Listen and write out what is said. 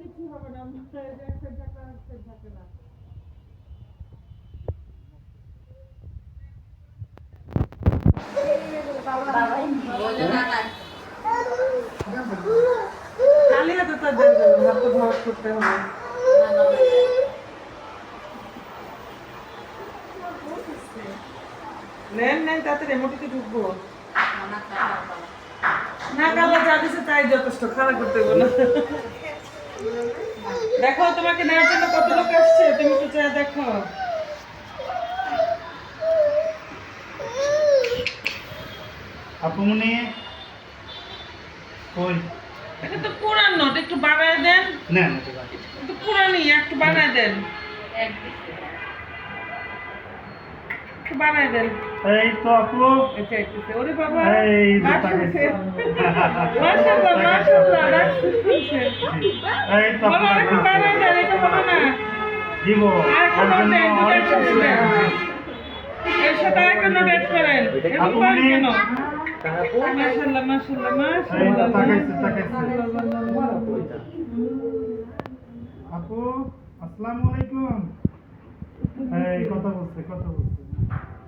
কিছু হবে না, একটা ঢাকা থাকে না। খালি হাতে তো দেবে হাত তো ভরাট করতে হবে। নেন নেন তাড়াতাড়ি মোটিতে ঢুকবো না, কালা যা দিছে তাই যথেষ্ট, খারাপ করতে হবে না। দেখো তোমাকে নেওয়ার জন্য কত লোক আসছে, তুমি তো যা দেখো। আপুমনি কই? এটা তো পুরান নোট, একটু বাড়ায় দেন। না একটু পুরানি, একটু বাড়ায় দেন, একটু বাড়ায় দেন। এই তো আপু, এটা একটু ওরে বাবা, এই যে মাশাআল্লাহ তাকাইছে। মাশাআল্লাহ ডাক শুনছে। এই তো আপু, বাবা একটু বাড়ায় দেন, এটা হবে না। দিব আরেকটা ওর নোট জন্য দেন, দুটো অনেক একসাথে কিছু দেন। এর সাথে আরেকটা নোট অ্যাড করেন। এরকম করেন কেন? মাশাআল্লাহ মাশাআল্লাহ এই তো মাশাআল্লাহ। তাকাইছে। আপু আসসালামু আলাইকুম। এই কথা বলছে।